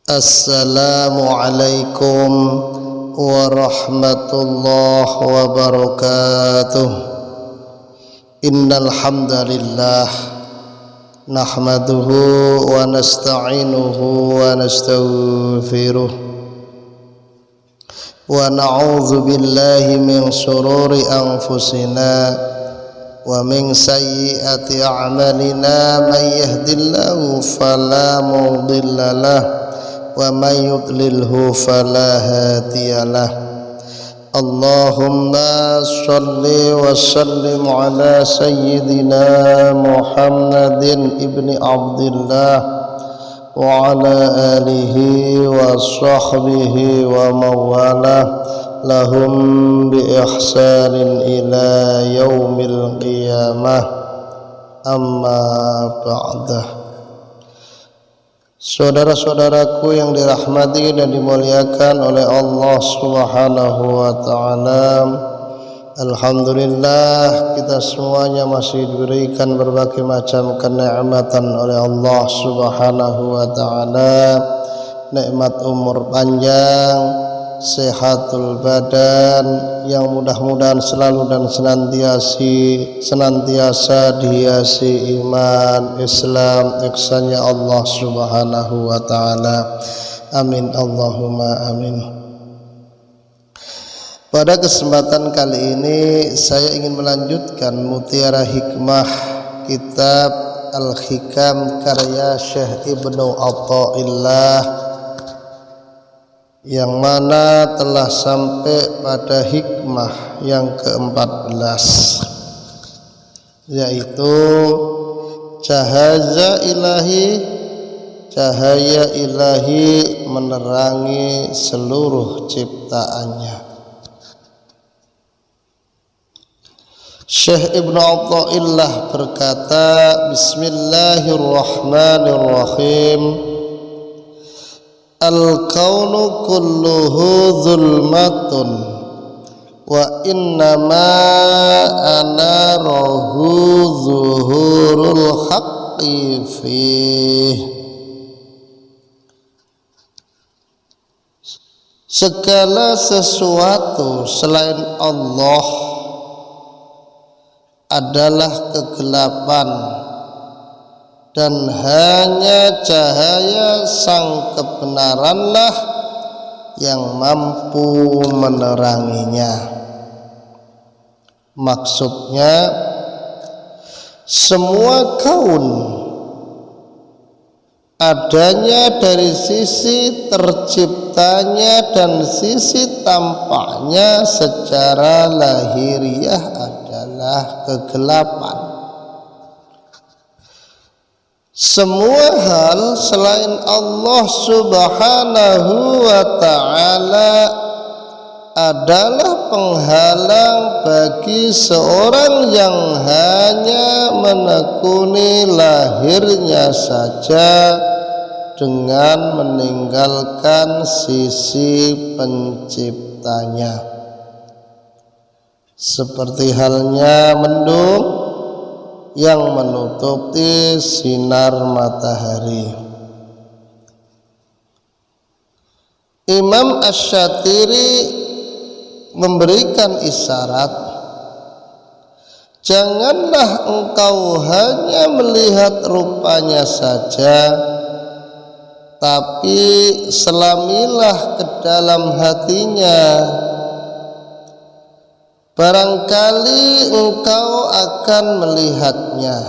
Assalamualaikum warahmatullahi wabarakatuh. Innal hamdalillah nahmaduhu wa nasta'inuhu wa nastaghfiruh wa na'udzu billahi min shururi anfusina wa min sayyiati a'malina may yahdihillahu fala mudhillalah wa may yudlilhu fala hadiyalah. Allahumma shalli wa sallim ala sayyidina Muhammadin ibni Abdillah wa ala alihi wa sahbihi wa mawalah lahum bi ihsanin ila yaumil qiyamah, amma ba'dah. Saudara-saudaraku yang dirahmati dan dimuliakan oleh Allah Subhanahu wa taala, alhamdulillah kita semuanya masih diberikan berbagai macam kenikmatan oleh Allah Subhanahu wa taala. Nikmat umur panjang, sehatul badan yang mudah-mudahan selalu dan senantiasa dihiasi iman, Islam, ihsannya Allah Subhanahu wa taala. Amin Allahumma amin. Pada kesempatan kali ini saya ingin melanjutkan mutiara hikmah kitab Al-Hikam karya Syekh Ibnu Athaillah, yang mana telah sampai pada hikmah yang ke-14, yaitu cahaya ilahi menerangi seluruh ciptaannya. Syekh Ibnu Athaillah berkata, Bismillahirrahmanirrahim. Al-kaunu kulluhu zulmatun wa innama anarahu zuhurul haqqi fih. Segala sesuatu selain Allah adalah kegelapan, dan hanya cahaya sang kebenaranlah yang mampu meneranginya. Maksudnya, semua kaun adanya dari sisi terciptanya dan sisi tampaknya secara lahiriah adalah kegelapan. Semua hal selain Allah Subhanahu wa ta'ala adalah penghalang bagi seorang yang hanya menekuni lahirnya saja dengan meninggalkan sisi penciptanya. Seperti halnya mendung yang menutupi sinar matahari. Imam Asy-Syatiri memberikan isyarat, janganlah engkau hanya melihat rupanya saja, tapi selamilah ke dalam hatinya. Barangkali engkau akan melihatnya.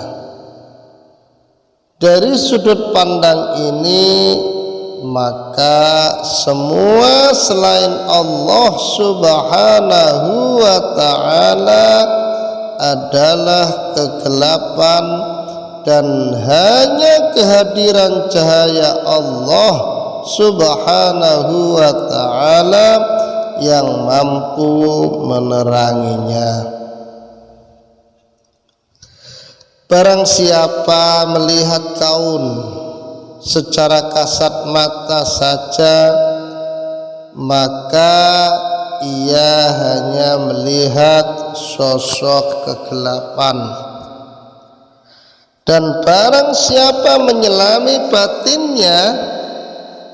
Dari sudut pandang ini, maka semua selain Allah Subhanahu wa ta'ala adalah kegelapan, dan hanya kehadiran cahaya Allah Subhanahu wa ta'ala yang mampu meneranginya. Barang siapa melihat kaun secara kasat mata saja, maka ia hanya melihat sosok kegelapan. Dan barang siapa menyelami batinnya,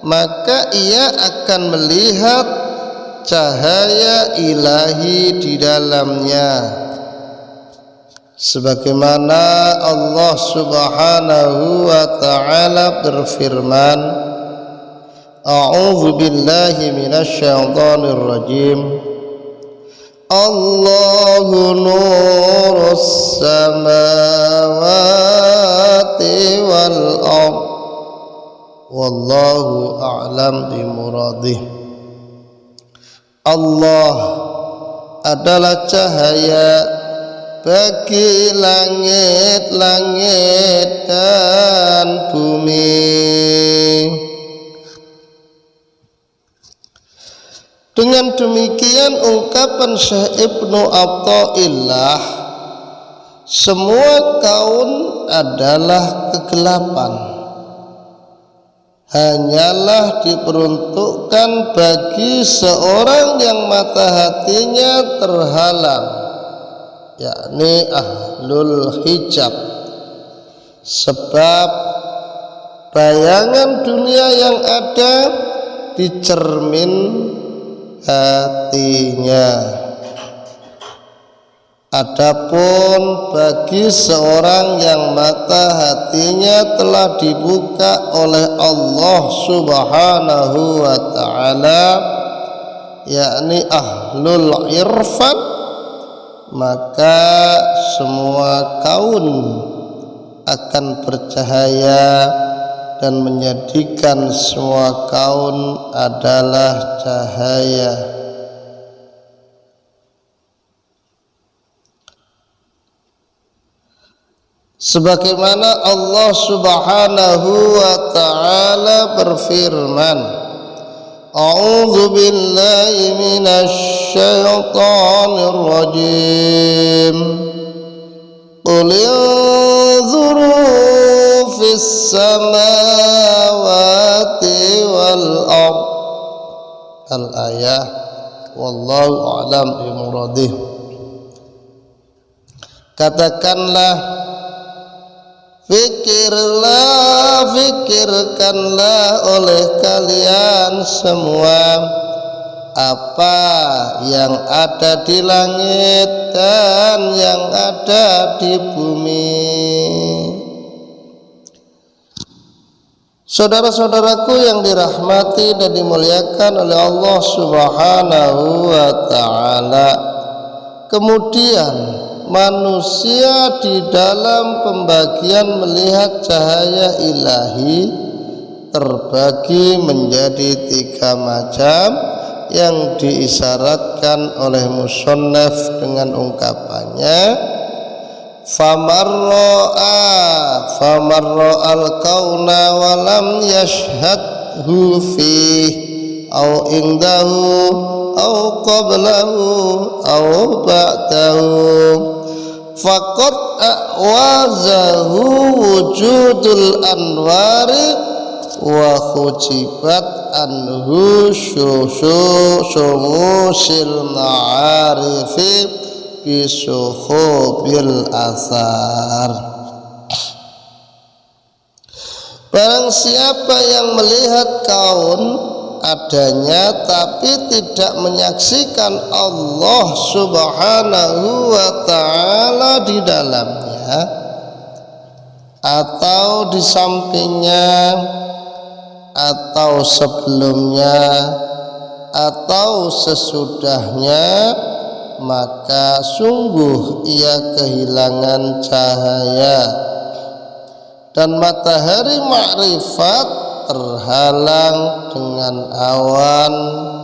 maka ia akan melihat cahaya ilahi di dalamnya, sebagaimana Allah Subhanahu wa ta'ala berfirman, A'udzu billahi minasyaitonir rajim, Allahu nurus samawati wal ardh wallahu a'lam bimuradih. Allah adalah cahaya bagi langit-langit dan bumi. Dengan demikian ungkapan Syekh Ibnu Athaillah, semua kaun adalah kegelapan, hanyalah diperuntukkan bagi seorang yang mata hatinya terhalang, yakni ahlul hijab. Sebab bayangan dunia yang ada di cermin hatinya. Adapun bagi seorang yang mata hatinya telah dibuka oleh Allah Subhanahu wa ta'ala, yakni ahlul irfan, maka semua kaun akan bercahaya dan menjadikan semua kaun adalah cahaya. Sebagaimana Allah Subhanahu wa ta'ala berfirman, A'udzu billahi minasy syaithanir rajim. Qul yanzuru fis samawati wal ardh. Al-ayah, wallahu a'lam bimuradih. Katakanlah, fikirkanlah oleh kalian semua apa yang ada di langit dan yang ada di bumi. Saudara-saudaraku yang dirahmati dan dimuliakan oleh Allah Subhanahu wa ta'ala, kemudian manusia di dalam pembagian melihat cahaya ilahi terbagi menjadi 3 macam yang diisyaratkan oleh musannaf dengan ungkapannya, famarra al-kauna wa lam yashhadhu fih au indahu au qablahu au ba'dahu faqad a'wazahu wujudul anwari wa khujibat anhu syumusil ma'arifi bisuhubil asar. Barang siapa yang melihat kaun adanya tapi tidak menyaksikan Allah Subhanahu wa ta'ala di dalamnya atau di sampingnya atau sebelumnya atau sesudahnya, maka sungguh ia kehilangan cahaya dan matahari makrifat terhalang dengan awan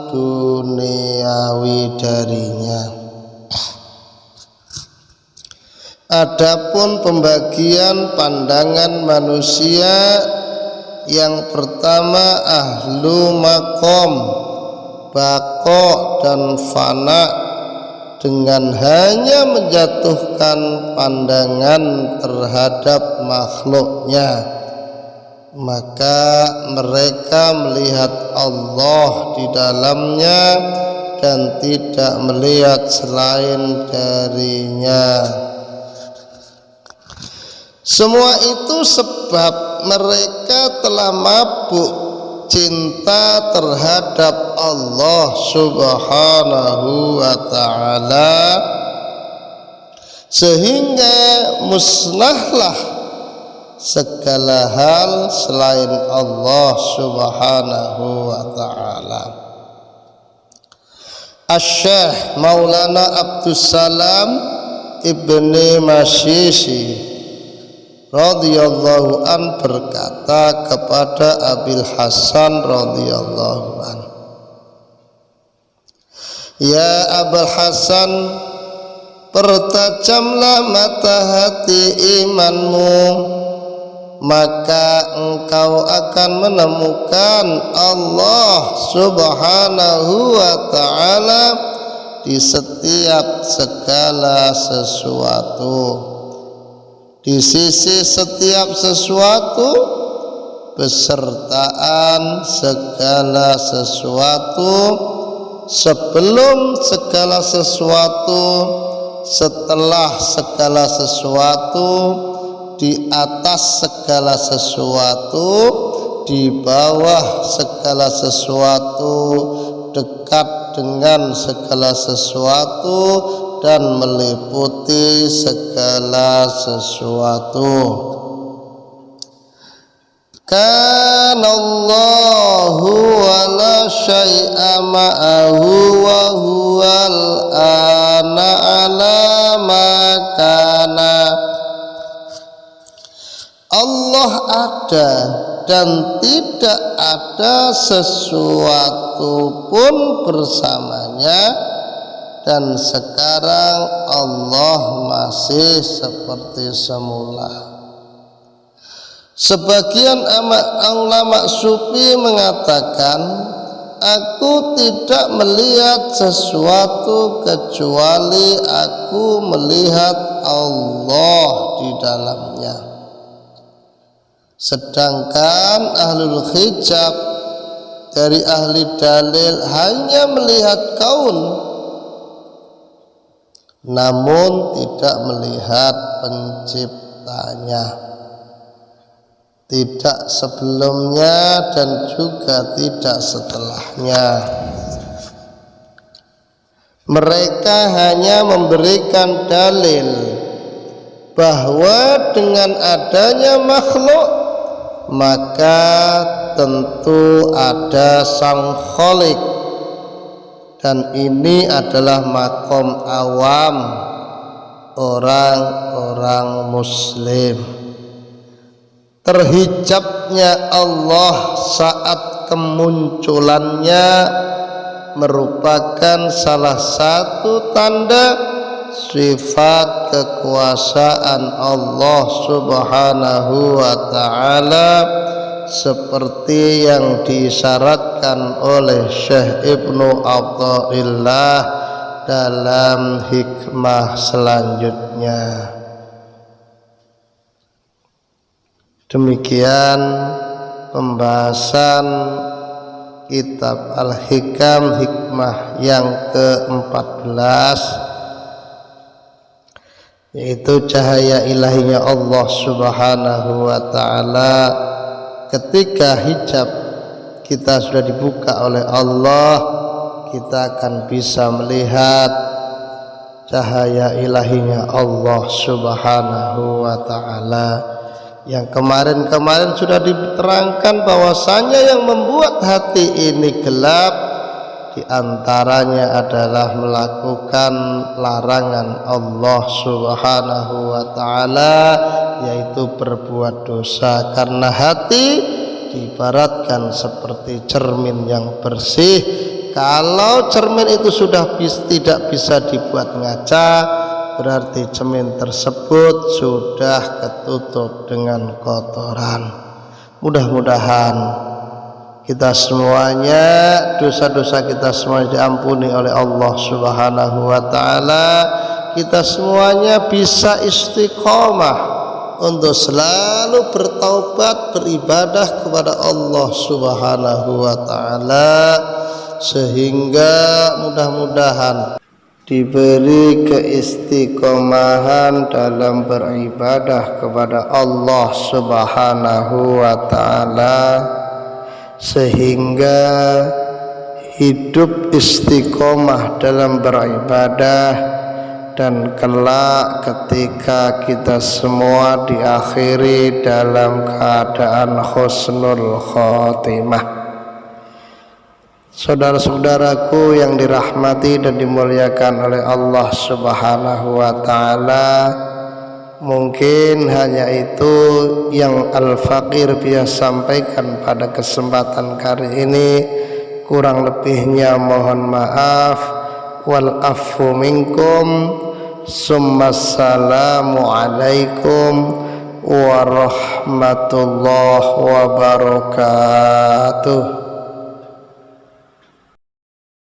duniawi darinya. Adapun pembagian pandangan manusia, yang pertama ahlu maqam, baqo dan fana, dengan hanya menjatuhkan pandangan terhadap makhluknya, maka mereka melihat Allah di dalamnya dan tidak melihat selain darinya. Semua itu sebab mereka telah mabuk cinta terhadap Allah Subhanahu wa ta'ala, sehingga musnahlah segala hal selain Allah Subhanahu wa ta'ala. Asy-Syaikh Maulana Abdussalam Ibni Masyisi radhiyallahu an berkata kepada Abil Hasan radhiyallahu an, ya Abul Hasan, pertajamlah mata hati imanmu, maka engkau akan menemukan Allah Subhanahu wa ta'ala di setiap segala sesuatu. Di sisi setiap sesuatu besertaan segala sesuatu, sebelum segala sesuatu, setelah segala sesuatu, di atas segala sesuatu, di bawah segala sesuatu, dekat dengan segala sesuatu, dan meliputi segala sesuatu. Kana Allahu wa la syai'a ma'ahu wa huwal ana ala ma kana. Allah ada dan tidak ada sesuatu pun bersamanya, dan sekarang Allah masih seperti semula. Sebagian ulama sufi mengatakan, aku tidak melihat sesuatu kecuali aku melihat Allah di dalamnya. Sedangkan ahlul hijab dari ahli dalil hanya melihat kaun, namun tidak melihat penciptanya, tidak sebelumnya dan juga tidak setelahnya. Mereka hanya memberikan dalil bahwa dengan adanya makhluk maka tentu ada sang Khalik, dan ini adalah makom awam orang-orang muslim. Terhijabnya Allah saat kemunculannya merupakan salah satu tanda sifat kekuasaan Allah Subhanahu wa ta'ala, seperti yang disyaratkan oleh Syekh Ibnu Athaillah dalam hikmah selanjutnya. Demikian pembahasan kitab Al-Hikam hikmah yang ke-14, yaitu cahaya ilahinya Allah Subhanahu wa ta'ala. Ketika hijab kita sudah dibuka oleh Allah, kita akan bisa melihat cahaya ilahinya Allah Subhanahu wa ta'ala. Yang kemarin-kemarin sudah diterangkan bahwasanya yang membuat hati ini gelap diantaranya adalah melakukan larangan Allah Subhanahu wa ta'ala, yaitu berbuat dosa. Karena hati diibaratkan seperti cermin yang bersih. Kalau cermin itu sudah tidak bisa dibuat ngaca, berarti cermin tersebut sudah ketutup dengan kotoran. Mudah-mudahan kita semuanya, dosa-dosa kita semuanya diampuni oleh Allah Subhanahu wa ta'ala. Kita semuanya bisa istiqomah untuk selalu bertaubat, beribadah kepada Allah Subhanahu wa ta'ala, sehingga mudah-mudahan diberi keistiqomahan dalam beribadah kepada Allah Subhanahu wa ta'ala, sehingga hidup istiqomah dalam beribadah, dan kelak ketika kita semua diakhiri dalam keadaan husnul khotimah. Saudara-saudaraku yang dirahmati dan dimuliakan oleh Allah Subhanahu wa taala, mungkin hanya itu yang Al-Faqir biasa sampaikan pada kesempatan kali ini. Kurang lebihnya mohon maaf. Wal afu minkum. Assalamu alaikum warahmatullahi wabarakatuh.